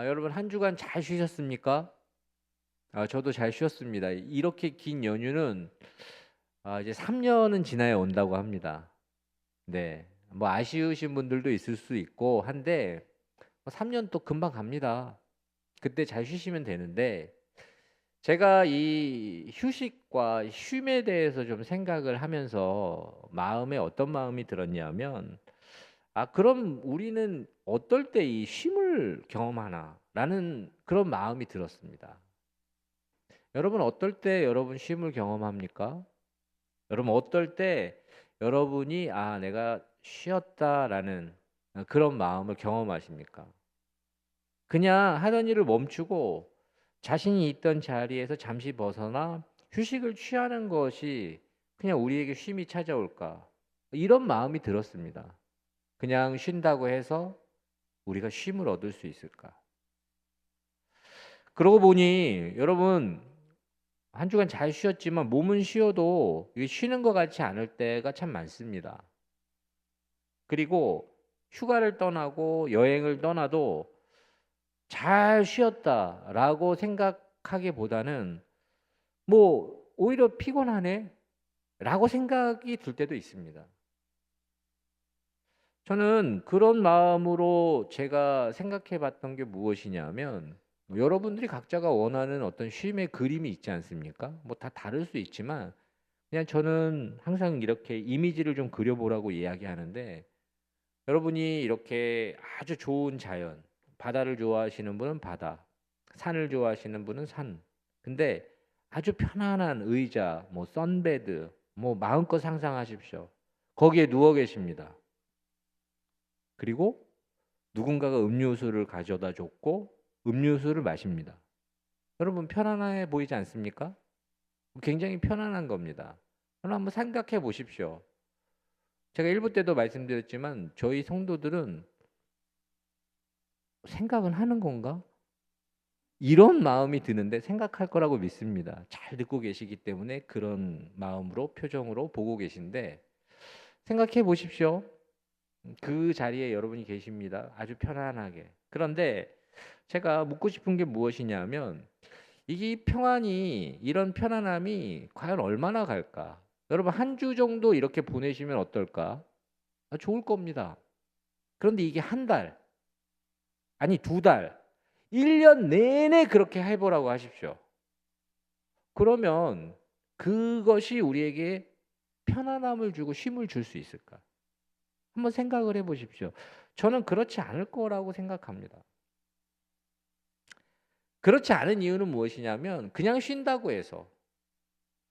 여러분 한 주간 잘 쉬셨습니까? 저도 잘 쉬었습니다. 이렇게 긴 연휴는 이제 3년은 지나야 온다고 합니다. 네. 뭐 아쉬우신 분들도 있을 수 있고 한데 3년 또 금방 갑니다. 그때 잘 쉬시면 되는데 제가 이 휴식과 쉼에 대해서 좀 생각을 하면서 마음에 어떤 마음이 들었냐면 그럼 우리는 어떨 때 이 쉼을 경험하나라는 그런 마음이 들었습니다. 여러분 어떨 때 여러분 쉼을 경험합니까? 여러분 어떨 때 여러분이 내가 쉬었다라는 그런 마음을 경험하십니까? 그냥 하던 일을 멈추고 자신이 있던 자리에서 잠시 벗어나 휴식을 취하는 것이 그냥 우리에게 쉼이 찾아올까? 이런 마음이 들었습니다. 그냥 쉰다고 해서 우리가 쉼을 얻을 수 있을까? 그러고 보니 여러분 한 주간 잘 쉬었지만 몸은 쉬어도 이게 쉬는 것 같지 않을 때가 참 많습니다. 그리고 휴가를 떠나고 여행을 떠나도 잘 쉬었다라고 생각하기보다는 뭐 오히려 피곤하네라고 생각이 들 때도 있습니다. 저는 그런 마음으로 제가 생각해 봤던 게 무엇이냐면 여러분들이 각자가 원하는 어떤 쉼의 그림이 있지 않습니까? 뭐 다 다를 수 있지만 그냥 저는 항상 이렇게 이미지를 좀 그려보라고 이야기하는데 여러분이 이렇게 아주 좋은 자연, 바다를 좋아하시는 분은 바다, 산을 좋아하시는 분은 산. 근데 아주 편안한 의자, 뭐 선베드, 뭐 마음껏 상상하십시오. 거기에 누워 계십니다. 그리고 누군가가 음료수를 가져다 줬고 음료수를 마십니다. 여러분 편안해 보이지 않습니까? 굉장히 편안한 겁니다. 그럼 한번 생각해 보십시오. 제가 일부 때도 말씀드렸지만 저희 성도들은 생각은 하는 건가? 이런 마음이 드는데 생각할 거라고 믿습니다. 잘 듣고 계시기 때문에 그런 마음으로 표정으로 보고 계신데 생각해 보십시오. 그 자리에 여러분이 계십니다. 아주 편안하게. 그런데 제가 묻고 싶은 게 무엇이냐면 이 평안이 이런 편안함이 과연 얼마나 갈까? 여러분 한 주 정도 이렇게 보내시면 어떨까? 좋을 겁니다. 그런데 이게 한 달, 아니 두 달, 1년 내내 그렇게 해보라고 하십시오. 그러면 그것이 우리에게 편안함을 주고 쉼을 줄 수 있을까? 한번 생각을 해보십시오. 저는 그렇지 않을 거라고 생각합니다. 그렇지 않은 이유는 무엇이냐면 그냥 쉰다고 해서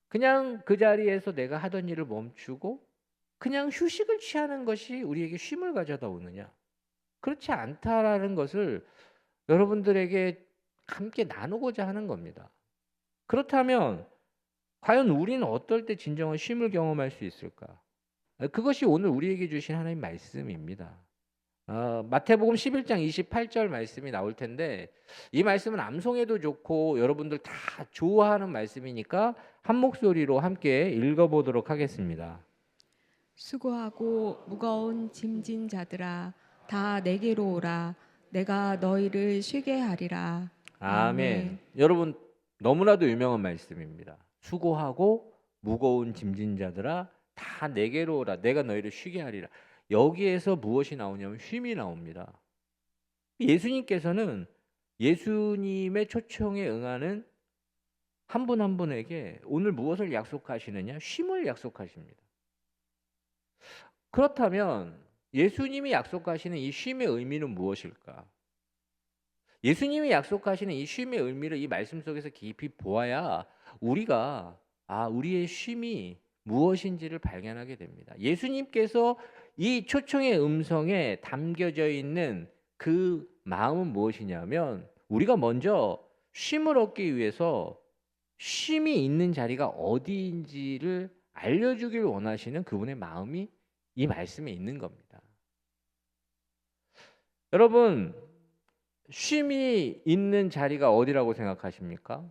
그냥 그 자리에서 내가 하던 일을 멈추고 그냥 휴식을 취하는 것이 우리에게 쉼을 가져다 오느냐? 그렇지 않다라는 것을 여러분들에게 함께 나누고자 하는 겁니다. 그렇다면 과연 우리는 어떨 때 진정한 쉼을 경험할 수 있을까? 그것이 오늘 우리에게 주신 하나님 말씀입니다. 마태복음 11장 28절 말씀이 나올 텐데 이 말씀은 암송해도 좋고 여러분들 다 좋아하는 말씀이니까 한 목소리로 함께 읽어보도록 하겠습니다. 수고하고 무거운 짐진 자들아 다 내게로 오라. 내가 너희를 쉬게 하리라. 아멘. 아멘. 여러분 너무나도 유명한 말씀입니다. 수고하고 무거운 짐진 자들아 다 내게로 오라. 내가 너희를 쉬게 하리라. 여기에서 무엇이 나오냐면 쉼이 나옵니다. 예수님께서는 예수님의 초청에 응하는 한 분 한 분에게 오늘 무엇을 약속하시느냐? 쉼을 약속하십니다. 그렇다면 예수님이 약속하시는 이 쉼의 의미는 무엇일까? 예수님이 약속하시는 이 쉼의 의미를 이 말씀 속에서 깊이 보아야 우리가 우리의 쉼이 무엇인지를 발견하게 됩니다. 예수님께서 이 초청의 음성에 담겨져 있는 그 마음은 무엇이냐면 우리가 먼저 쉼을 얻기 위해서 쉼이 있는 자리가 어디인지를 알려주길 원하시는 그분의 마음이 이 말씀에 있는 겁니다. 여러분 쉼이 있는 자리가 어디라고 생각하십니까?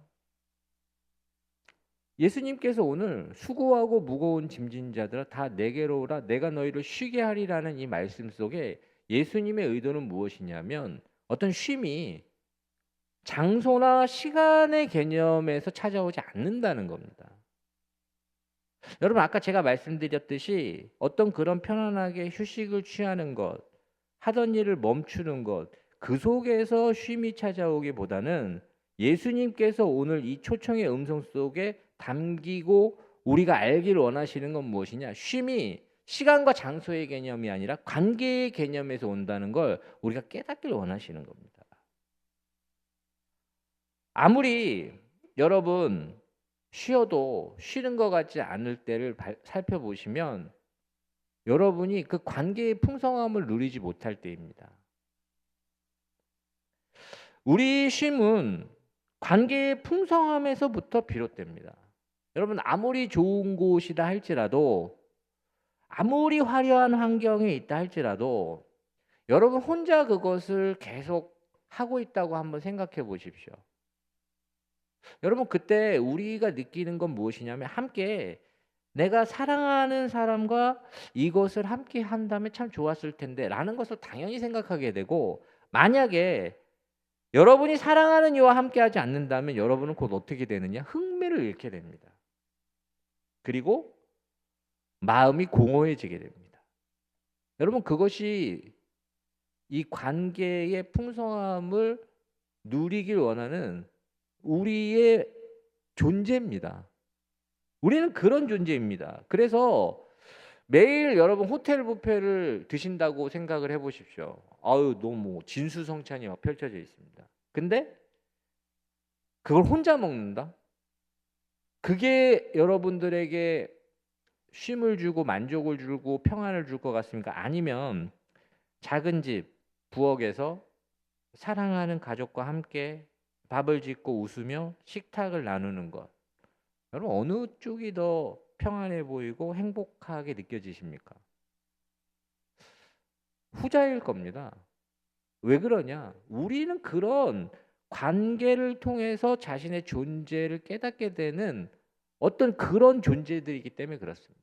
예수님께서 오늘 수고하고 무거운 짐진 자들아 다 내게로 오라 내가 너희를 쉬게 하리라는 이 말씀 속에 예수님의 의도는 무엇이냐면 어떤 쉼이 장소나 시간의 개념에서 찾아오지 않는다는 겁니다. 여러분 아까 제가 말씀드렸듯이 어떤 그런 편안하게 휴식을 취하는 것, 하던 일을 멈추는 것, 그 속에서 쉼이 찾아오기보다는 예수님께서 오늘 이 초청의 음성 속에 담기고 우리가 알기를 원하시는 건 무엇이냐? 쉼이 시간과 장소의 개념이 아니라 관계의 개념에서 온다는 걸 우리가 깨닫기를 원하시는 겁니다. 아무리 여러분 쉬어도 쉬는 것 같지 않을 때를 살펴보시면 여러분이 그 관계의 풍성함을 누리지 못할 때입니다. 우리 쉼은 관계의 풍성함에서부터 비롯됩니다. 여러분 아무리 좋은 곳이다 할지라도 아무리 화려한 환경에 있다 할지라도 여러분 혼자 그것을 계속 하고 있다고 한번 생각해 보십시오. 여러분 그때 우리가 느끼는 건 무엇이냐면 함께 내가 사랑하는 사람과 이것을 함께 한다면 참 좋았을 텐데 라는 것을 당연히 생각하게 되고 만약에 여러분이 사랑하는 이와 함께 하지 않는다면 여러분은 곧 어떻게 되느냐? 흥미를 잃게 됩니다. 그리고 마음이 공허해지게 됩니다. 여러분 그것이 이 관계의 풍성함을 누리길 원하는 우리의 존재입니다. 우리는 그런 존재입니다. 그래서 매일 여러분 호텔 뷔페를 드신다고 생각을 해보십시오. 아유 너무 진수성찬이 막 펼쳐져 있습니다. 근데 그걸 혼자 먹는다? 그게 여러분들에게 쉼을 주고 만족을 주고 평안을 줄 것 같습니까? 아니면 작은 집 부엌에서 사랑하는 가족과 함께 밥을 짓고 웃으며 식탁을 나누는 것. 여러분 어느 쪽이 더 평안해 보이고 행복하게 느껴지십니까? 후자일 겁니다. 왜 그러냐? 우리는 그런 관계를 통해서 자신의 존재를 깨닫게 되는 어떤 그런 존재들이기 때문에 그렇습니다.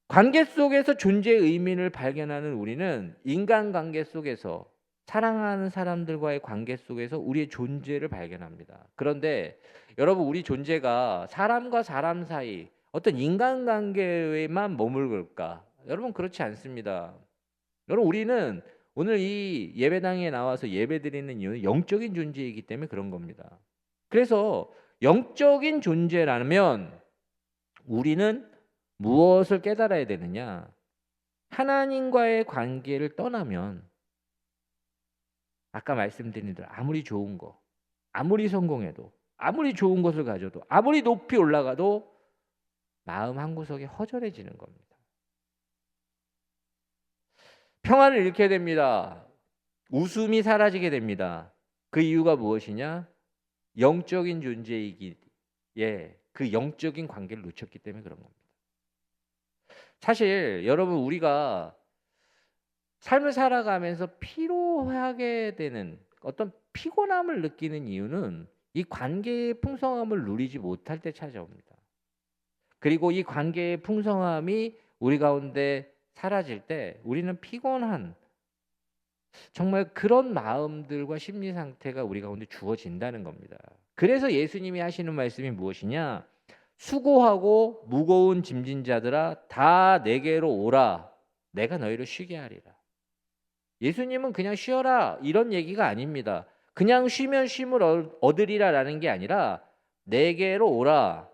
관계 속에서 존재의 의미를 발견하는 우리는 인간관계 속에서 사랑하는 사람들과의 관계 속에서 우리의 존재를 발견합니다. 그런데 여러분 우리 존재가 사람과 사람 사이 어떤 인간관계에만 머물까? 여러분 그렇지 않습니다. 여러분 우리는 오늘 이 예배당에 나와서 예배드리는 이유는 영적인 존재이기 때문에 그런 겁니다. 그래서 영적인 존재라면 우리는 무엇을 깨달아야 되느냐? 하나님과의 관계를 떠나면 아까 말씀드린 대로 아무리 좋은 거, 아무리 성공해도, 아무리 좋은 것을 가져도, 아무리 높이 올라가도 마음 한구석에 허전해지는 겁니다. 평안을 잃게 됩니다. 웃음이 사라지게 됩니다. 그 이유가 무엇이냐? 영적인 존재이기에 그 영적인 관계를 놓쳤기 때문에 그런 겁니다. 사실 여러분 우리가 삶을 살아가면서 피로하게 되는 어떤 피곤함을 느끼는 이유는 이 관계의 풍성함을 누리지 못할 때 찾아옵니다. 그리고 이 관계의 풍성함이 우리 가운데 사라질 때 우리는 피곤한 정말 그런 마음들과 심리 상태가 우리 가운데 주어진다는 겁니다. 그래서 예수님이 하시는 말씀이 무엇이냐? 수고하고 무거운 짐진 자들아 다 내게로 오라. 내가 너희를 쉬게 하리라. 예수님은 그냥 쉬어라 이런 얘기가 아닙니다. 그냥 쉬면 쉼을 얻으리라라는 게 아니라 내게로 오라.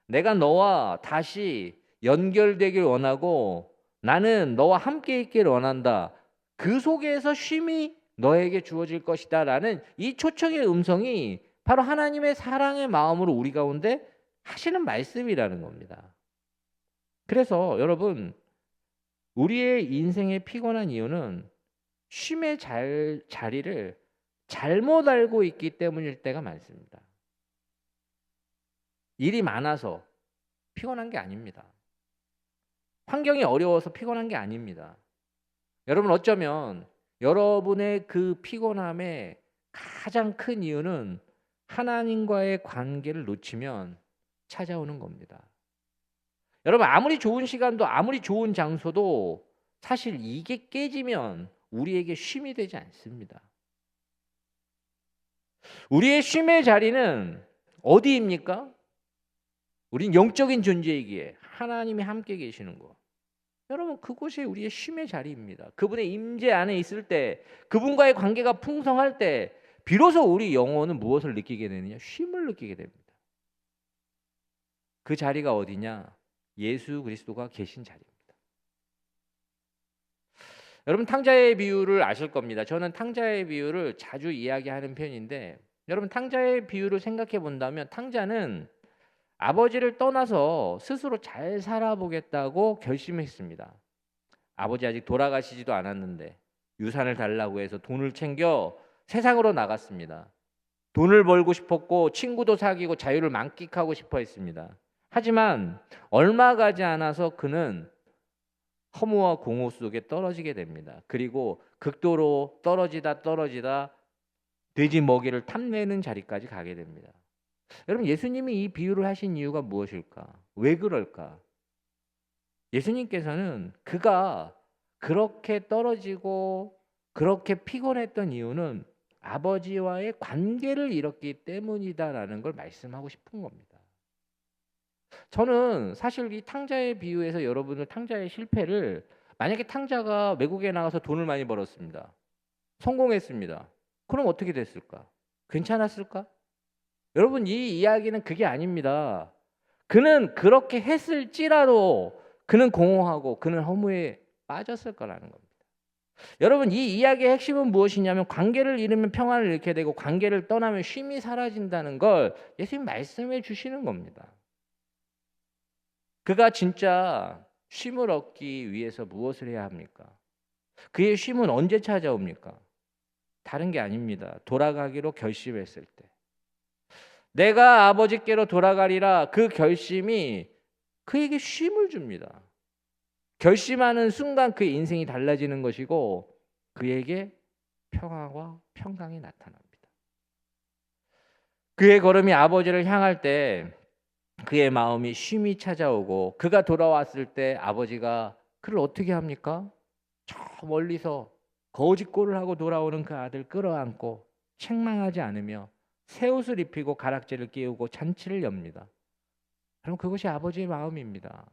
내가 너와 다시 연결되길 원하고 나는 너와 함께 있길 원한다. 그 속에서 쉼이 너에게 주어질 것이다 라는 이 초청의 음성이 바로 하나님의 사랑의 마음으로 우리 가운데 하시는 말씀이라는 겁니다. 그래서 여러분 우리의 인생의 피곤한 이유는 쉼의 자리를 잘못 알고 있기 때문일 때가 많습니다. 일이 많아서 피곤한 게 아닙니다. 환경이 어려워서 피곤한 게 아닙니다. 여러분 어쩌면 여러분의 그 피곤함의 가장 큰 이유는 하나님과의 관계를 놓치면 찾아오는 겁니다. 여러분 아무리 좋은 시간도 아무리 좋은 장소도 사실 이게 깨지면 우리에게 쉼이 되지 않습니다. 우리의 쉼의 자리는 어디입니까? 우린 영적인 존재이기에 하나님이 함께 계시는 것. 여러분, 그곳이 우리의 쉼의 자리입니다. 그분의 임재 안에 있을 때, 그분과의 관계가 풍성할 때 비로소 우리 영혼은 무엇을 느끼게 되느냐? 쉼을 느끼게 됩니다. 그 자리가 어디냐? 예수 그리스도가 계신 자리입니다. 여러분, 탕자의 비유를 아실 겁니다. 저는 탕자의 비유를 자주 이야기하는 편인데, 여러분, 탕자의 비유를 생각해 본다면 탕자는 아버지를 떠나서 스스로 잘 살아보겠다고 결심했습니다. 아버지 아직 돌아가시지도 않았는데 유산을 달라고 해서 돈을 챙겨 세상으로 나갔습니다. 돈을 벌고 싶었고 친구도 사귀고 자유를 만끽하고 싶어 했습니다. 하지만 얼마 가지 않아서 그는 허무와 공허 속에 떨어지게 됩니다. 그리고 극도로 떨어지다 돼지 먹이를 탐내는 자리까지 가게 됩니다. 여러분, 예수님이 이 비유를 하신 이유가 무엇일까? 왜 그럴까? 예수님께서는 그가 그렇게 떨어지고 그렇게 피곤했던 이유는 아버지와의 관계를 잃었기 때문이다라는 걸 말씀하고 싶은 겁니다. 저는 사실 이 탕자의 비유에서 여러분들 탕자의 실패를, 만약에 탕자가 외국에 나가서 돈을 많이 벌었습니다. 성공했습니다. 그럼 어떻게 됐을까? 괜찮았을까? 여러분, 이 이야기는 그게 아닙니다. 그는 그렇게 했을지라도 그는 공허하고 그는 허무에 빠졌을 거라는 겁니다. 여러분, 이 이야기의 핵심은 무엇이냐면 관계를 잃으면 평안을 잃게 되고 관계를 떠나면 쉼이 사라진다는 걸 예수님 말씀해 주시는 겁니다. 그가 진짜 쉼을 얻기 위해서 무엇을 해야 합니까? 그의 쉼은 언제 찾아옵니까? 다른 게 아닙니다. 돌아가기로 결심했을 때. 내가 아버지께로 돌아가리라, 그 결심이 그에게 쉼을 줍니다. 결심하는 순간 그의 인생이 달라지는 것이고 그에게 평화와 평강이 나타납니다. 그의 걸음이 아버지를 향할 때 그의 마음이 쉼이 찾아오고, 그가 돌아왔을 때 아버지가 그를 어떻게 합니까? 저 멀리서 거짓골을 하고 돌아오는 그 아들 끌어안고 책망하지 않으며 새 옷을 입히고 가락지를 끼우고 잔치를 엽니다. 그럼 그것이 아버지의 마음입니다.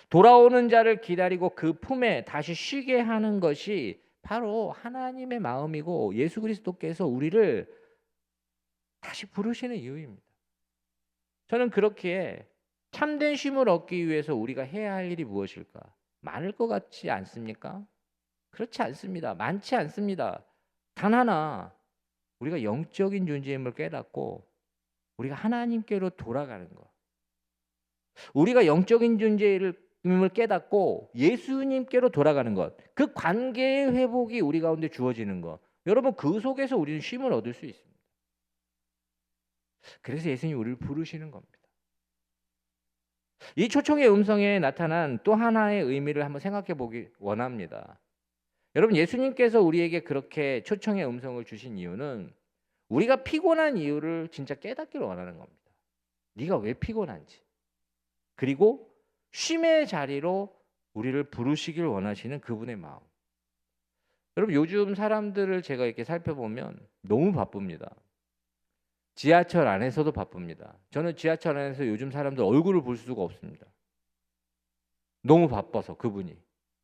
돌아오는 자를 기다리고 그 품에 다시 쉬게 하는 것이 바로 하나님의 마음이고 예수 그리스도께서 우리를 다시 부르시는 이유입니다. 저는 그렇기에 참된 쉼을 얻기 위해서 우리가 해야 할 일이 무엇일까? 많을 것 같지 않습니까? 그렇지 않습니다. 많지 않습니다. 단 하나, 우리가 영적인 존재임을 깨닫고 우리가 하나님께로 돌아가는 것. 우리가 영적인 존재임을 깨닫고 예수님께로 돌아가는 것. 그 관계의 회복이 우리 가운데 주어지는 것. 여러분, 그 속에서 우리는 쉼을 얻을 수 있습니다. 그래서 예수님이 우리를 부르시는 겁니다. 이 초청의 음성에 나타난 또 하나의 의미를 한번 생각해 보기 원합니다. 여러분, 예수님께서 우리에게 그렇게 초청의 음성을 주신 이유는 우리가 피곤한 이유를 진짜 깨닫기를 원하는 겁니다. 네가 왜 피곤한지. 그리고 쉼의 자리로 우리를 부르시길 원하시는 그분의 마음. 여러분, 요즘 사람들을 제가 이렇게 살펴보면 너무 바쁩니다. 지하철 안에서도 바쁩니다. 저는 지하철 안에서 요즘 사람들 얼굴을 볼 수가 없습니다. 너무 바빠서 그분이.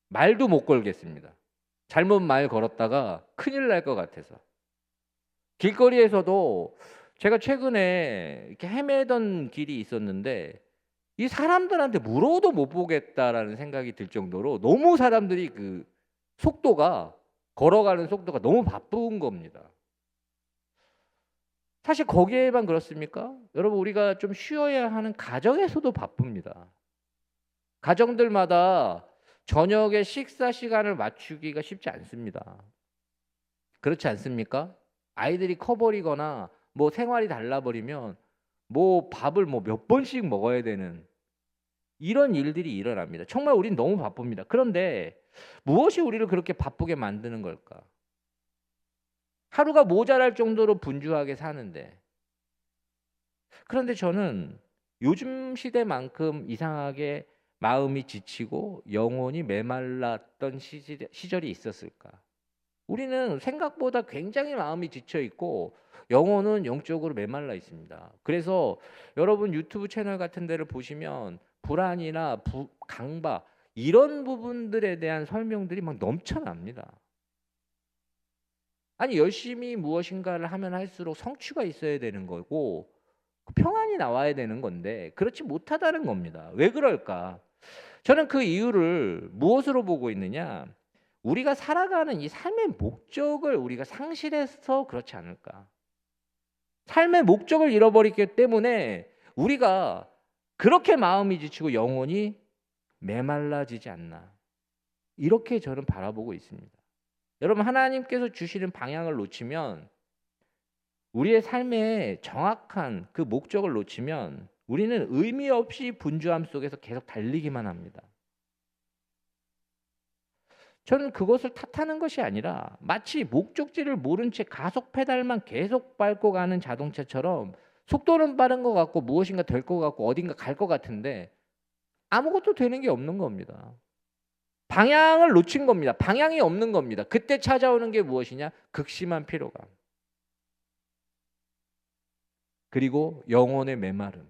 말도 못 걸겠습니다. 잘못 말 걸었다가 큰일 날 것 같아서. 길거리에서도 제가 최근에 이렇게 헤매던 길이 있었는데 이 사람들한테 물어도 못 보겠다라는 생각이 들 정도로 너무 사람들이 그 속도가, 걸어가는 속도가 너무 바쁜 겁니다. 사실 거기에만 그렇습니까? 여러분, 우리가 좀 쉬어야 하는 가정에서도 바쁩니다. 가정들마다 저녁에 식사 시간을 맞추기가 쉽지 않습니다. 그렇지 않습니까? 아이들이 커버리거나 뭐 생활이 달라버리면 뭐 밥을 뭐 몇 번씩 먹어야 되는 이런 일들이 일어납니다. 정말 우린 너무 바쁩니다. 그런데 무엇이 우리를 그렇게 바쁘게 만드는 걸까? 하루가 모자랄 정도로 분주하게 사는데, 그런데 저는 요즘 시대만큼 이상하게 마음이 지치고 영혼이 메말랐던 시절이 있었을까? 우리는 생각보다 굉장히 마음이 지쳐 있고 영혼은 영적으로 메말라 있습니다. 그래서 여러분 유튜브 채널 같은 데를 보시면 불안이나 강박 이런 부분들에 대한 설명들이 막 넘쳐납니다. 아니 열심히 무엇인가를 하면 할수록 성취가 있어야 되는 거고 평안이 나와야 되는 건데 그렇지 못하다는 겁니다. 왜 그럴까? 저는 그 이유를 무엇으로 보고 있느냐? 우리가 살아가는 이 삶의 목적을 우리가 상실해서 그렇지 않을까? 삶의 목적을 잃어버리기 때문에 우리가 그렇게 마음이 지치고 영혼이 메말라지지 않나. 이렇게 저는 바라보고 있습니다. 여러분 하나님께서 주시는 방향을 놓치면 우리의 삶의 정확한 그 목적을 놓치면 우리는 의미 없이 분주함 속에서 계속 달리기만 합니다. 저는 그것을 탓하는 것이 아니라 마치 목적지를 모른 채 가속 페달만 계속 밟고 가는 자동차처럼 속도는 빠른 것 같고 무엇인가 될 것 같고 어딘가 갈 것 같은데 아무것도 되는 게 없는 겁니다. 방향을 놓친 겁니다. 방향이 없는 겁니다. 그때 찾아오는 게 무엇이냐? 극심한 피로감. 그리고 영혼의 메마름.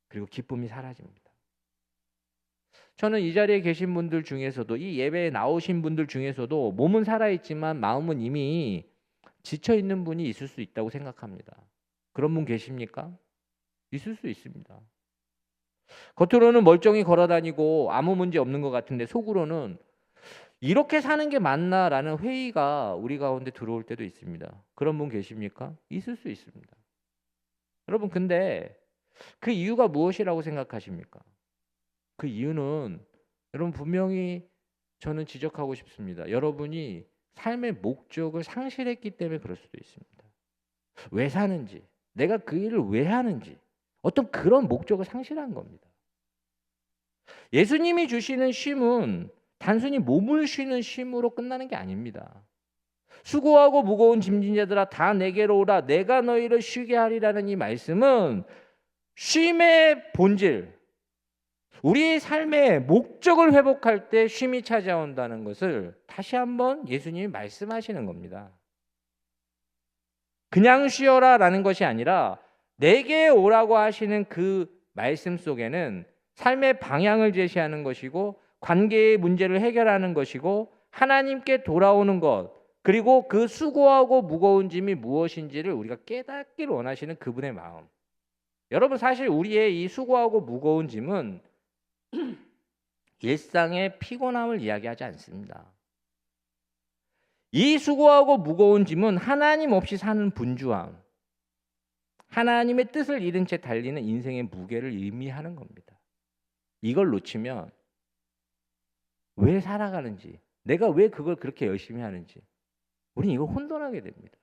그리고 기쁨이 사라집니다. 저는 이 자리에 계신 분들 중에서도 이 예배에 나오신 분들 중에서도 몸은 살아있지만 마음은 이미 지쳐있는 분이 있을 수 있다고 생각합니다. 그런 분 계십니까? 있을 수 있습니다. 겉으로는 멀쩡히 걸어다니고 아무 문제 없는 것 같은데 속으로는 이렇게 사는 게 맞나라는 회의가 우리 가운데 들어올 때도 있습니다. 그런 분 계십니까? 있을 수 있습니다. 여러분 근데 그 이유가 무엇이라고 생각하십니까? 그 이유는 여러분 분명히 저는 지적하고 싶습니다. 여러분이 삶의 목적을 상실했기 때문에 그럴 수도 있습니다. 왜 사는지, 내가 그 일을 왜 하는지 어떤 그런 목적을 상실한 겁니다. 예수님이 주시는 쉼은 단순히 몸을 쉬는 쉼으로 끝나는 게 아닙니다. 수고하고 무거운 짐진 자들아 다 내게로 오라 내가 너희를 쉬게 하리라는 이 말씀은 쉼의 본질, 우리의 삶의 목적을 회복할 때 쉼이 찾아온다는 것을 다시 한번 예수님이 말씀하시는 겁니다. 그냥 쉬어라 라는 것이 아니라 내게 오라고 하시는 그 말씀 속에는 삶의 방향을 제시하는 것이고 관계의 문제를 해결하는 것이고 하나님께 돌아오는 것 그리고 그 수고하고 무거운 짐이 무엇인지를 우리가 깨닫기를 원하시는 그분의 마음. 여러분 사실 우리의 이 수고하고 무거운 짐은 일상의 피곤함을 이야기하지 않습니다. 이 수고하고 무거운 짐은 하나님 없이 사는 분주함, 하나님의 뜻을 잃은 채 달리는 인생의 무게를 의미하는 겁니다. 이걸 놓치면 왜 살아가는지, 내가 왜 그걸 그렇게 열심히 하는지 우리는 이걸 혼돈하게 됩니다.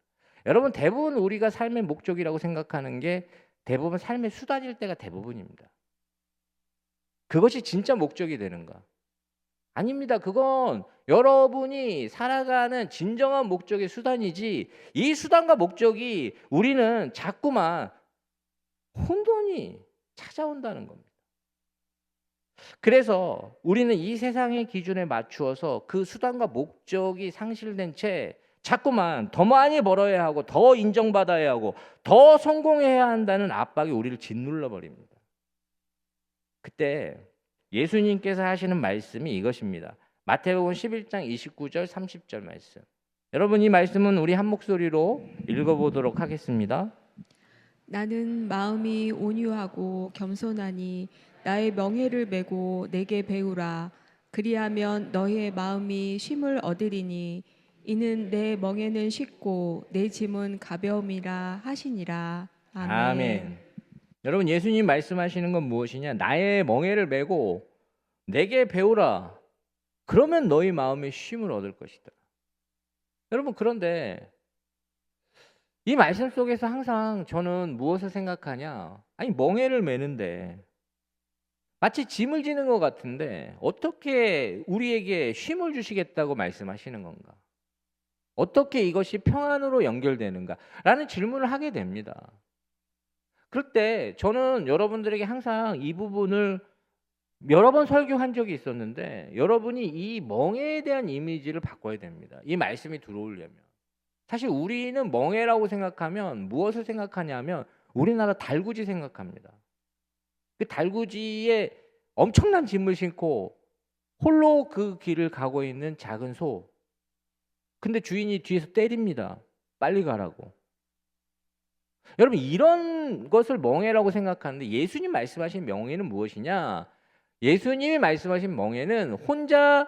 여러분 대부분 우리가 삶의 목적이라고 생각하는 게 대부분 삶의 수단일 때가 대부분입니다. 그것이 진짜 목적이 되는가? 아닙니다. 그건 여러분이 살아가는 진정한 목적의 수단이지 이 수단과 목적이 우리는 자꾸만 혼돈이 찾아온다는 겁니다. 그래서 우리는 이 세상의 기준에 맞추어서 그 수단과 목적이 상실된 채 자꾸만 더 많이 벌어야 하고 더 인정받아야 하고 더 성공해야 한다는 압박이 우리를 짓눌러 버립니다. 그때 예수님께서 하시는 말씀이 이것입니다. 마태복음 11장 29절 30절 말씀. 여러분 이 말씀은 우리 한 목소리로 읽어보도록 하겠습니다. 나는 마음이 온유하고 겸손하니 나의 명예를 메고 내게 배우라. 그리하면 너의 마음이 쉼을 얻으리니 이는 내 멍에는 쉽고 내 짐은 가벼움이라 하시니라. 아멘. 아멘. 여러분 예수님 말씀하시는 건 무엇이냐? 나의 멍에를 메고 내게 배우라. 그러면 너희 마음에 쉼을 얻을 것이다. 여러분 그런데 이 말씀 속에서 항상 저는 무엇을 생각하냐? 아니 멍에를 메는데 마치 짐을 지는 것 같은데 어떻게 우리에게 쉼을 주시겠다고 말씀하시는 건가? 어떻게 이것이 평안으로 연결되는가? 라는 질문을 하게 됩니다. 그럴 때 저는 여러분들에게 항상 이 부분을 여러 번 설교한 적이 있었는데 여러분이 이 멍에에 대한 이미지를 바꿔야 됩니다. 이 말씀이 들어오려면. 사실 우리는 멍에라고 생각하면 무엇을 생각하냐면 우리나라 달구지 생각합니다. 그 달구지에 엄청난 짐을 싣고 홀로 그 길을 가고 있는 작은 소. 근데 주인이 뒤에서 때립니다. 빨리 가라고. 여러분 이런 것을 멍에라고 생각하는데 예수님 말씀하신 멍에는 무엇이냐? 예수님이 말씀하신 멍에는 혼자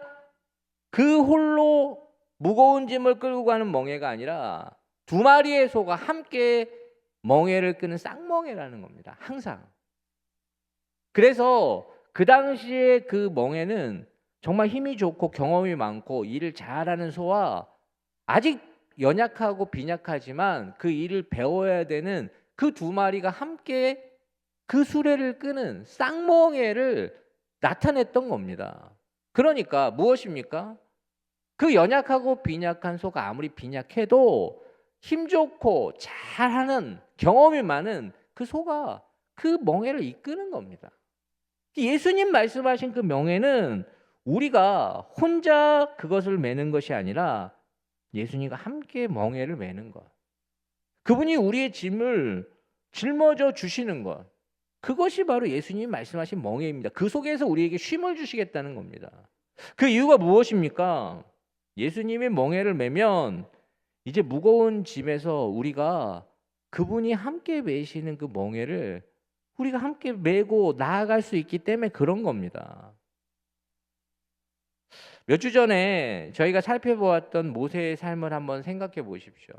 그 홀로 무거운 짐을 끌고 가는 멍에가 아니라 두 마리의 소가 함께 멍에를 끄는 쌍멍에라는 겁니다. 항상. 그래서 그 당시에 그 멍에는 정말 힘이 좋고 경험이 많고 일을 잘하는 소와 아직 연약하고 빈약하지만 그 일을 배워야 되는 그 두 마리가 함께 그 수레를 끄는 쌍멍에를 나타냈던 겁니다. 그러니까 무엇입니까? 그 연약하고 빈약한 소가 아무리 빈약해도 힘 좋고 잘하는 경험이 많은 그 소가 그 멍에를 이끄는 겁니다. 예수님 말씀하신 그 멍에는 우리가 혼자 그것을 매는 것이 아니라 예수님과 함께 멍에를 매는 것. 그분이 우리의 짐을 짊어져 주시는 것. 그것이 바로 예수님이 말씀하신 멍에입니다. 그 속에서 우리에게 쉼을 주시겠다는 겁니다. 그 이유가 무엇입니까? 예수님이 멍에를 매면 이제 무거운 짐에서 우리가 그분이 함께 매시는 그 멍에를 우리가 함께 메고 나아갈 수 있기 때문에 그런 겁니다. 몇 주 전에 저희가 살펴보았던 모세의 삶을 한번 생각해 보십시오.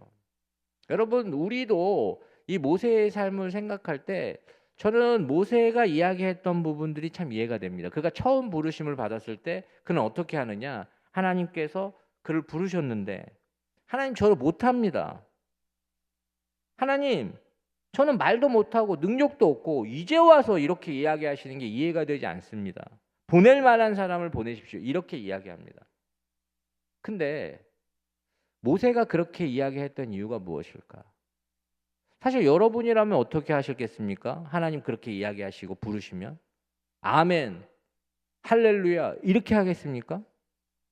여러분 우리도 이 모세의 삶을 생각할 때 저는 모세가 이야기했던 부분들이 참 이해가 됩니다. 그가 처음 부르심을 받았을 때 그는 어떻게 하느냐? 하나님께서 그를 부르셨는데 하나님 저를 못합니다. 하나님 저는 말도 못하고 능력도 없고 이제 와서 이렇게 이야기하시는 게 이해가 되지 않습니다. 보낼 만한 사람을 보내십시오. 이렇게 이야기합니다. 근데 모세가 그렇게 이야기했던 이유가 무엇일까? 사실 여러분이라면 어떻게 하셨겠습니까? 하나님 그렇게 이야기하시고 부르시면 아멘, 할렐루야 이렇게 하겠습니까?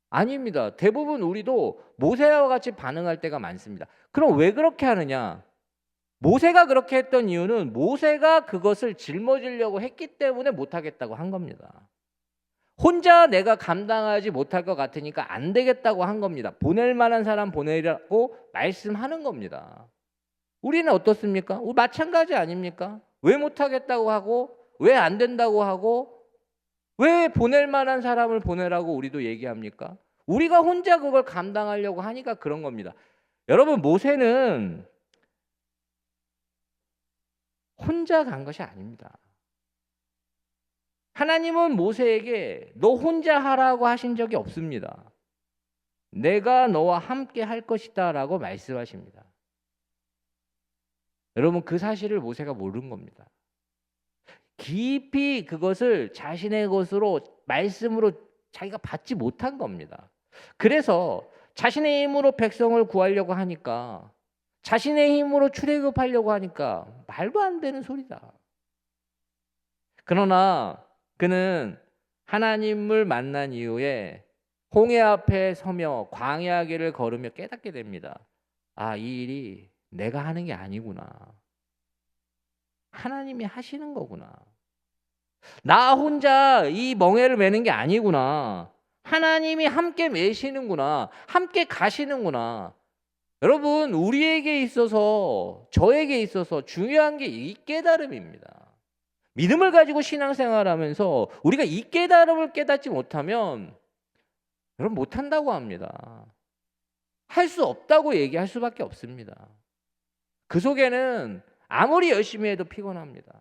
아닙니다. 대부분 우리도 모세와 같이 반응할 때가 많습니다. 그럼 왜 그렇게 하느냐? 모세가 그렇게 했던 이유는 모세가 그것을 짊어지려고 했기 때문에 못하겠다고 한 겁니다. 혼자 내가 감당하지 못할 것 같으니까 안 되겠다고 한 겁니다. 보낼 만한 사람 보내라고 말씀하는 겁니다. 우리는 어떻습니까? 마찬가지 아닙니까? 왜 못하겠다고 하고 왜 안 된다고 하고 왜 보낼 만한 사람을 보내라고 우리도 얘기합니까? 우리가 혼자 그걸 감당하려고 하니까 그런 겁니다. 여러분 모세는 혼자 간 것이 아닙니다. 하나님은 모세에게 너 혼자 하라고 하신 적이 없습니다. 내가 너와 함께 할 것이다 라고 말씀하십니다. 여러분 그 사실을 모세가 모르는 겁니다. 깊이 그것을 자신의 것으로 말씀으로 자기가 받지 못한 겁니다. 그래서 자신의 힘으로 백성을 구하려고 하니까 자신의 힘으로 출애굽하려고 하니까 말도 안 되는 소리다. 그러나 그는 하나님을 만난 이후에 홍해 앞에 서며 광야 길을 걸으며 깨닫게 됩니다. 아, 이 일이 내가 하는 게 아니구나. 하나님이 하시는 거구나. 나 혼자 이 멍에를 매는 게 아니구나. 하나님이 함께 매시는구나. 함께 가시는구나. 여러분 우리에게 있어서 저에게 있어서 중요한 게 이 깨달음입니다. 믿음을 가지고 신앙생활하면서 우리가 이 깨달음을 깨닫지 못하면 여러분 못한다고 합니다. 할 수 없다고 얘기할 수밖에 없습니다. 그 속에는 아무리 열심히 해도 피곤합니다.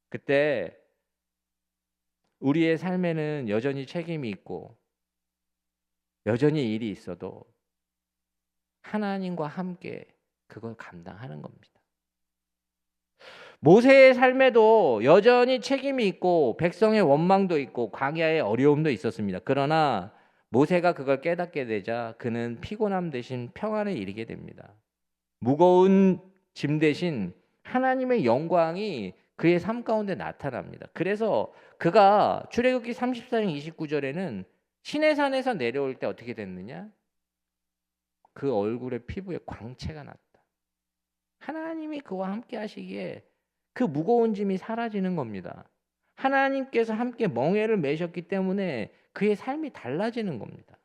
그때 우리의 삶에는 여전히 책임이 있고 여전히 일이 있어도 하나님과 함께 그걸 감당하는 겁니다. 모세의 삶에도 여전히 책임이 있고 백성의 원망도 있고 광야의 어려움도 있었습니다. 그러나 모세가 그걸 깨닫게 되자 그는 피곤함 대신 평안에 이르게 됩니다. 무거운 짐 대신 하나님의 영광이 그의 삶 가운데 나타납니다. 그래서 그가 출애굽기 34장 29절에는 시내산에서 내려올 때 어떻게 됐느냐? 그 얼굴에 피부에 광채가 났다. 하나님이 그와 함께 하시기에 그 무거운 짐이 사라지는 겁니다. 하나님께서 함께 멍에를 매셨기 때문에 그의 삶이 달라지는 겁니다.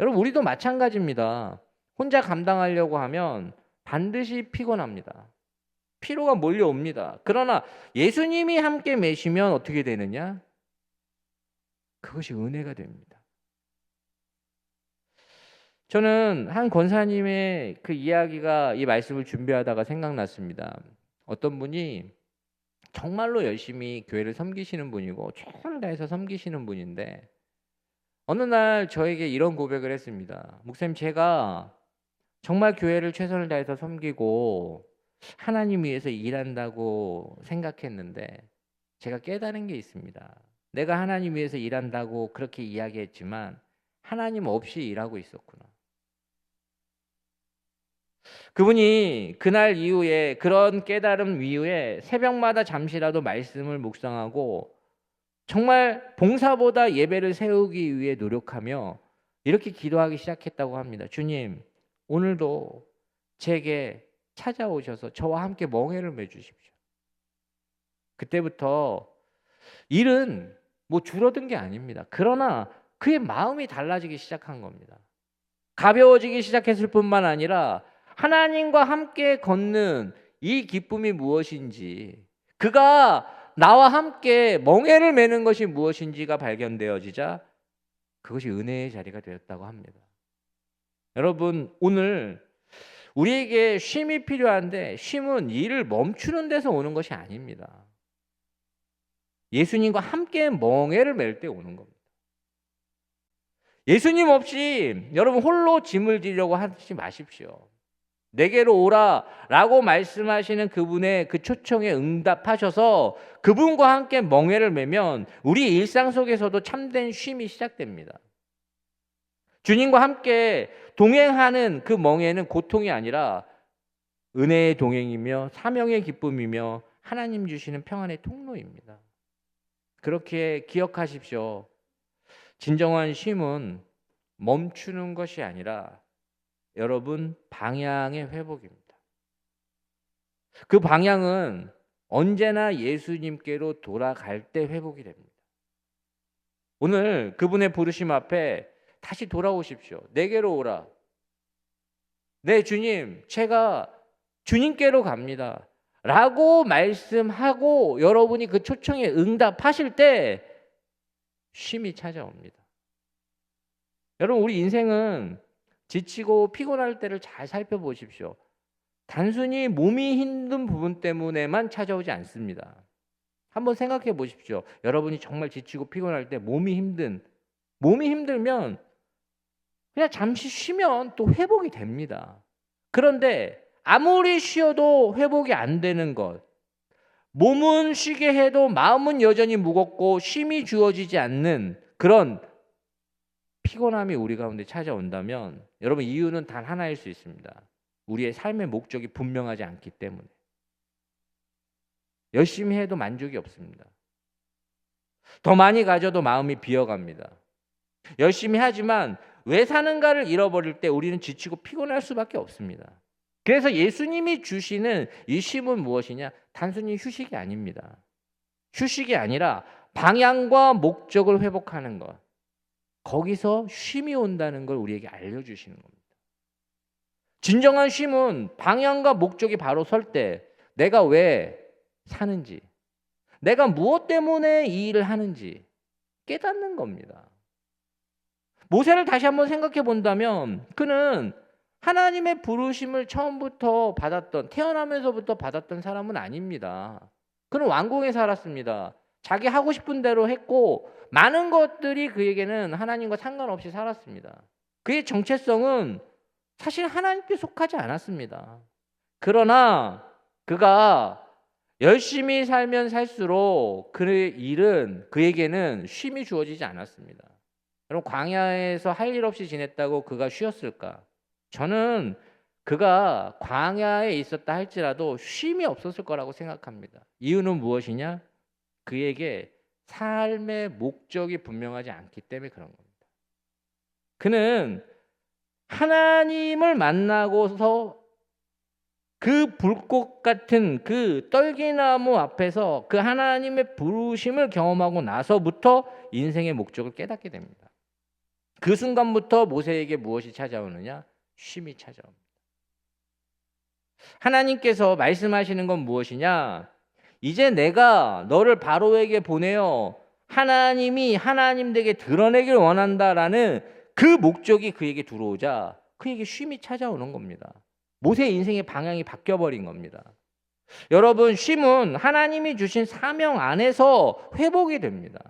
여러분, 우리도 마찬가지입니다. 혼자 감당하려고 하면 반드시 피곤합니다. 피로가 몰려옵니다. 그러나 예수님이 함께 매시면 어떻게 되느냐? 그것이 은혜가 됩니다. 저는 한 권사님의 그 이야기가 이 말씀을 준비하다가 생각났습니다. 어떤 분이 정말로 열심히 교회를 섬기시는 분이고 최선을 다해서 섬기시는 분인데 어느 날 저에게 이런 고백을 했습니다. 목사님, 제가 정말 교회를 최선을 다해서 섬기고 하나님 위해서 일한다고 생각했는데 제가 깨달은 게 있습니다. 내가 하나님 위해서 일한다고 그렇게 이야기했지만 하나님 없이 일하고 있었구나. 그분이 그날 이후에 그런 깨달음 이후에 새벽마다 잠시라도 말씀을 묵상하고 정말 봉사보다 예배를 세우기 위해 노력하며 이렇게 기도하기 시작했다고 합니다. 주님, 오늘도 제게 찾아오셔서 저와 함께 멍에를 매주십시오. 그때부터 일은 뭐 줄어든 게 아닙니다. 그러나 그의 마음이 달라지기 시작한 겁니다. 가벼워지기 시작했을 뿐만 아니라 하나님과 함께 걷는 이 기쁨이 무엇인지, 그가 나와 함께 멍에를 매는 것이 무엇인지가 발견되어지자 그것이 은혜의 자리가 되었다고 합니다. 여러분, 오늘 우리에게 쉼이 필요한데 쉼은 일을 멈추는 데서 오는 것이 아닙니다. 예수님과 함께 멍에를 맬 때 오는 겁니다. 예수님 없이 여러분 홀로 짐을 지려고 하지 마십시오. 내게로 오라 라고 말씀하시는 그분의 그 초청에 응답하셔서 그분과 함께 멍에를 매면 우리 일상 속에서도 참된 쉼이 시작됩니다. 주님과 함께 동행하는 그 멍에는 고통이 아니라 은혜의 동행이며 사명의 기쁨이며 하나님 주시는 평안의 통로입니다. 그렇게 기억하십시오. 진정한 쉼은 멈추는 것이 아니라 여러분 방향의 회복입니다. 그 방향은 언제나 예수님께로 돌아갈 때 회복이 됩니다. 오늘 그분의 부르심 앞에 다시 돌아오십시오. 내게로 오라. 네, 주님, 제가 주님께로 갑니다. 라고 말씀하고 여러분이 그 초청에 응답하실 때 쉼이 찾아옵니다. 여러분, 우리 인생은 지치고 피곤할 때를 잘 살펴보십시오. 단순히 몸이 힘든 부분 때문에만 찾아오지 않습니다. 한번 생각해 보십시오. 여러분이 정말 지치고 피곤할 때 몸이 힘들면 그냥 잠시 쉬면 또 회복이 됩니다. 그런데 아무리 쉬어도 회복이 안 되는 것, 몸은 쉬게 해도 마음은 여전히 무겁고 쉼이 주어지지 않는 그런 피곤함이 우리 가운데 찾아온다면 여러분, 이유는 단 하나일 수 있습니다. 우리의 삶의 목적이 분명하지 않기 때문에. 열심히 해도 만족이 없습니다. 더 많이 가져도 마음이 비어갑니다. 열심히 하지만 왜 사는가를 잃어버릴 때 우리는 지치고 피곤할 수밖에 없습니다. 그래서 예수님이 주시는 이 쉼은 무엇이냐? 단순히 휴식이 아닙니다. 휴식이 아니라 방향과 목적을 회복하는 것. 거기서 쉼이 온다는 걸 우리에게 알려주시는 겁니다. 진정한 쉼은 방향과 목적이 바로 설 때 내가 왜 사는지, 내가 무엇 때문에 이 일을 하는지 깨닫는 겁니다. 모세를 다시 한번 생각해 본다면 그는 하나님의 부르심을 처음부터 받았던, 태어나면서부터 받았던 사람은 아닙니다. 그는 왕궁에 살았습니다. 자기 하고 싶은 대로 했고 많은 것들이 그에게는 하나님과 상관없이 살았습니다. 그의 정체성은 사실 하나님께 속하지 않았습니다. 그러나 그가 열심히 살면 살수록 그의 일은, 그에게는 쉼이 주어지지 않았습니다. 여러분, 광야에서 할 일 없이 지냈다고 그가 쉬었을까? 저는 그가 광야에 있었다 할지라도 쉼이 없었을 거라고 생각합니다. 이유는 무엇이냐? 그에게 삶의 목적이 분명하지 않기 때문에 그런 겁니다. 그는 하나님을 만나고서 그 불꽃 같은 그 떨기나무 앞에서 그 하나님의 부르심을 경험하고 나서부터 인생의 목적을 깨닫게 됩니다. 그 순간부터 모세에게 무엇이 찾아오느냐? 쉼이 찾아옵니다. 하나님께서 말씀하시는 건 무엇이냐? 이제 내가 너를 바로에게 보내어 하나님이 하나님에게 드러내길 원한다라는 그 목적이 그에게 들어오자 그에게 쉼이 찾아오는 겁니다. 모세의 인생의 방향이 바뀌어버린 겁니다. 여러분, 쉼은 하나님이 주신 사명 안에서 회복이 됩니다.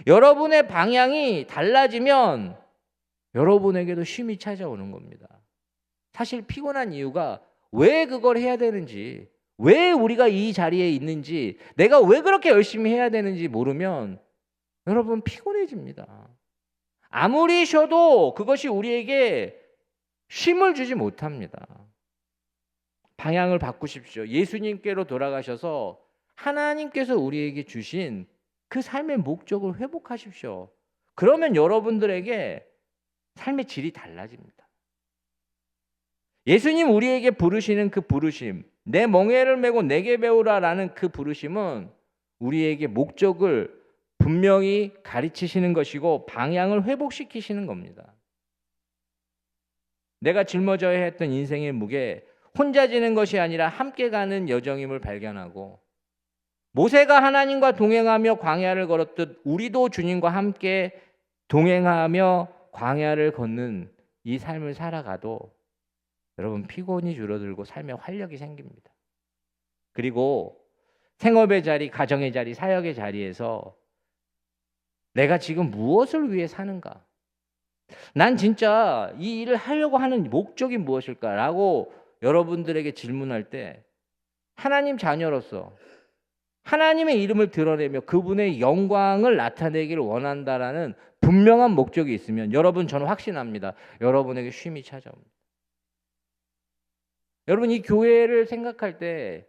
여러분의 방향이 달라지면 여러분에게도 쉼이 찾아오는 겁니다. 사실 피곤한 이유가 왜 그걸 해야 되는지, 왜 우리가 이 자리에 있는지, 내가 왜 그렇게 열심히 해야 되는지 모르면 여러분 피곤해집니다. 아무리 쉬어도 그것이 우리에게 쉼을 주지 못합니다. 방향을 바꾸십시오. 예수님께로 돌아가셔서 하나님께서 우리에게 주신 그 삶의 목적을 회복하십시오. 그러면 여러분들에게 삶의 질이 달라집니다. 예수님 우리에게 부르시는 그 부르심, 내 멍에를 메고 내게 배우라라는 그 부르심은 우리에게 목적을 분명히 가르치시는 것이고 방향을 회복시키시는 겁니다. 내가 짊어져야 했던 인생의 무게, 혼자 지는 것이 아니라 함께 가는 여정임을 발견하고, 모세가 하나님과 동행하며 광야를 걸었듯 우리도 주님과 함께 동행하며 광야를 걷는 이 삶을 살아가도 여러분 피곤이 줄어들고 삶에 활력이 생깁니다. 그리고 생업의 자리, 가정의 자리, 사역의 자리에서 내가 지금 무엇을 위해 사는가? 난 진짜 이 일을 하려고 하는 목적이 무엇일까라고 여러분들에게 질문할 때 하나님 자녀로서 하나님의 이름을 드러내며 그분의 영광을 나타내기를 원한다라는 분명한 목적이 있으면 여러분, 저는 확신합니다. 여러분에게 쉼이 찾아옵니다. 여러분, 이 교회를 생각할 때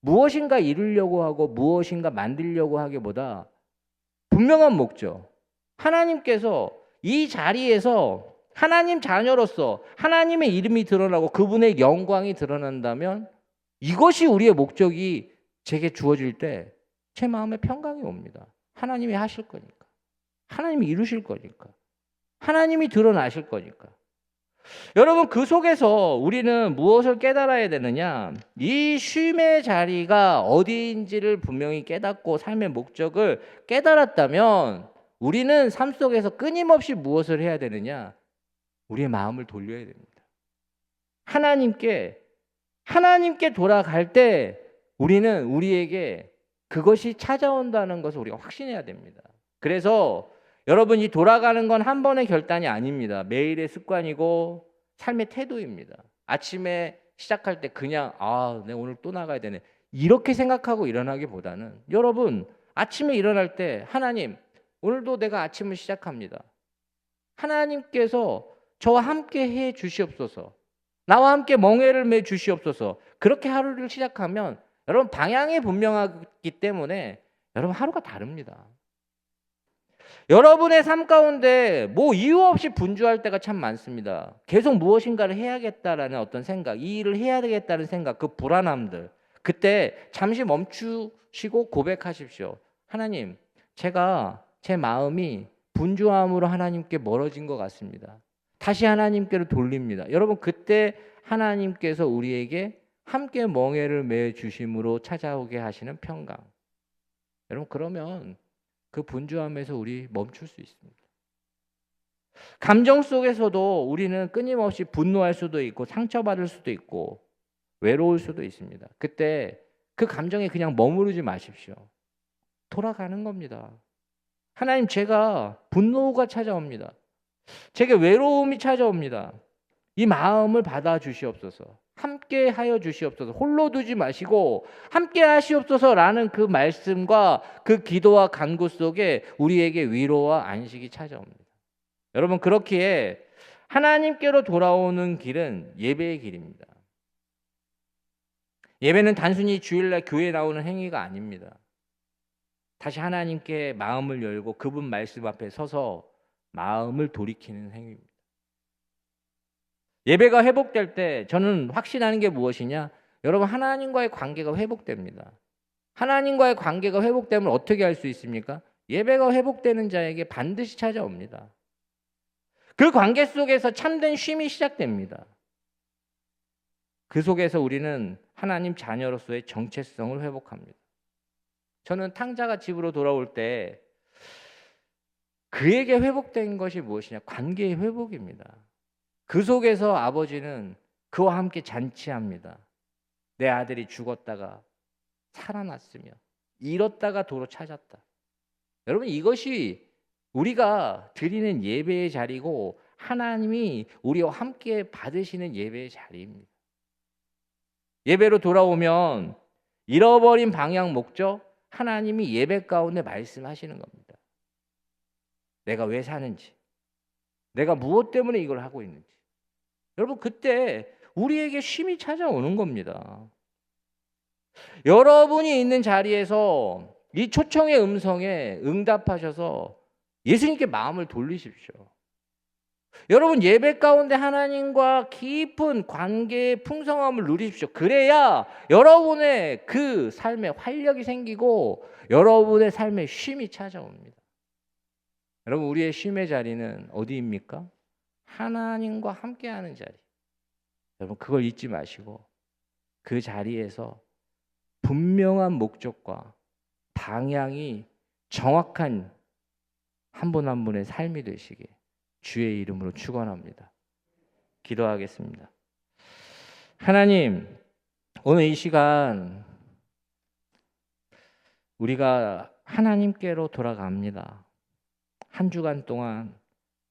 무엇인가 이루려고 하고 무엇인가 만들려고 하기보다 분명한 목적, 하나님께서 이 자리에서 하나님 자녀로서 하나님의 이름이 드러나고 그분의 영광이 드러난다면 이것이 우리의 목적이 제게 주어질 때 제 마음에 평강이 옵니다. 하나님이 하실 거니까, 하나님이 이루실 거니까, 하나님이 드러나실 거니까. 여러분, 그 속에서 우리는 무엇을 깨달아야 되느냐? 이 쉼의 자리가 어디인지를 분명히 깨닫고 삶의 목적을 깨달았다면 우리는 삶 속에서 끊임없이 무엇을 해야 되느냐? 우리의 마음을 돌려야 됩니다. 하나님께 돌아갈 때 우리는 우리에게 그것이 찾아온다는 것을 우리가 확신해야 됩니다. 그래서 여러분, 이 돌아가는 건 한 번의 결단이 아닙니다. 매일의 습관이고 삶의 태도입니다. 아침에 시작할 때 그냥 내가 오늘 또 나가야 되네 이렇게 생각하고 일어나기보다는 여러분, 아침에 일어날 때 하나님, 오늘도 내가 아침을 시작합니다. 하나님께서 저와 함께 해 주시옵소서. 나와 함께 멍에를 매 주시옵소서. 그렇게 하루를 시작하면 여러분 방향이 분명하기 때문에 여러분 하루가 다릅니다. 여러분의 삶 가운데 뭐 이유 없이 분주할 때가 참 많습니다. 계속 무엇인가를 해야겠다라는 어떤 생각, 이 일을 해야 되겠다는 생각, 그 불안함들. 그때 잠시 멈추시고 고백하십시오. 하나님, 제가 제 마음이 분주함으로 하나님께 멀어진 것 같습니다. 다시 하나님께로 돌립니다. 여러분, 그때 하나님께서 우리에게 함께 멍에를 매 주심으로 찾아오게 하시는 평강. 여러분, 그러면 그 분주함에서 우리 멈출 수 있습니다. 감정 속에서도 우리는 끊임없이 분노할 수도 있고 상처받을 수도 있고 외로울 수도 있습니다. 그때 그 감정에 그냥 머무르지 마십시오. 돌아가는 겁니다. 하나님, 제가 분노가 찾아옵니다. 제게 외로움이 찾아옵니다. 이 마음을 받아주시옵소서. 함께 하여 주시옵소서. 홀로 두지 마시고 함께 하시옵소서라는 그 말씀과 그 기도와 간구 속에 우리에게 위로와 안식이 찾아옵니다. 여러분, 그렇기에 하나님께로 돌아오는 길은 예배의 길입니다. 예배는 단순히 주일날 교회에 나오는 행위가 아닙니다. 다시 하나님께 마음을 열고 그분 말씀 앞에 서서 마음을 돌이키는 행위입니다. 예배가 회복될 때 저는 확신하는 게 무엇이냐? 여러분, 하나님과의 관계가 회복됩니다. 하나님과의 관계가 회복되면 어떻게 할 수 있습니까? 예배가 회복되는 자에게 반드시 찾아옵니다. 그 관계 속에서 참된 쉼이 시작됩니다. 그 속에서 우리는 하나님 자녀로서의 정체성을 회복합니다. 저는 탕자가 집으로 돌아올 때 그에게 회복된 것이 무엇이냐? 관계의 회복입니다. 그 속에서 아버지는 그와 함께 잔치합니다. 내 아들이 죽었다가 살아났으며 잃었다가 도로 찾았다. 여러분, 이것이 우리가 드리는 예배의 자리고 하나님이 우리와 함께 받으시는 예배의 자리입니다. 예배로 돌아오면 잃어버린 방향 목적, 하나님이 예배 가운데 말씀하시는 겁니다. 내가 왜 사는지, 내가 무엇 때문에 이걸 하고 있는지. 여러분, 그때 우리에게 쉼이 찾아오는 겁니다. 여러분이 있는 자리에서 이 초청의 음성에 응답하셔서 예수님께 마음을 돌리십시오. 여러분, 예배 가운데 하나님과 깊은 관계의 풍성함을 누리십시오. 그래야 여러분의 그 삶에 활력이 생기고 여러분의 삶에 쉼이 찾아옵니다. 여러분, 우리의 쉼의 자리는 어디입니까? 하나님과 함께하는 자리. 여러분, 그걸 잊지 마시고 그 자리에서 분명한 목적과 방향이 정확한 한 분 한 분의 삶이 되시길 주의 이름으로 축원합니다. 기도하겠습니다. 하나님, 오늘 이 시간 우리가 하나님께로 돌아갑니다. 한 주간 동안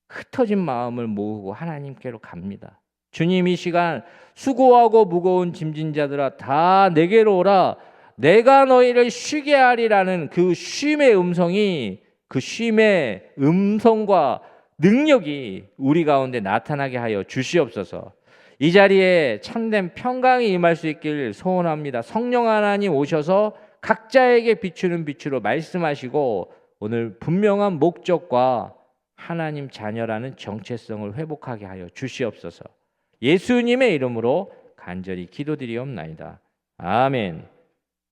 흩어진 마음을 모으고 하나님께로 갑니다. 주님, 이 시간 수고하고 무거운 짐진 자들아 다 내게로 오라. 내가 너희를 쉬게 하리라는 그 쉼의 음성이, 그 쉼의 음성과 능력이 우리 가운데 나타나게 하여 주시옵소서. 이 자리에 참된 평강이 임할 수 있길 소원합니다. 성령 하나님 오셔서 각자에게 비추는 빛으로 말씀하시고 오늘 분명한 목적과 하나님 자녀라는 정체성을 회복하게 하여 주시옵소서. 예수님의 이름으로 간절히 기도드리옵나이다. 아멘.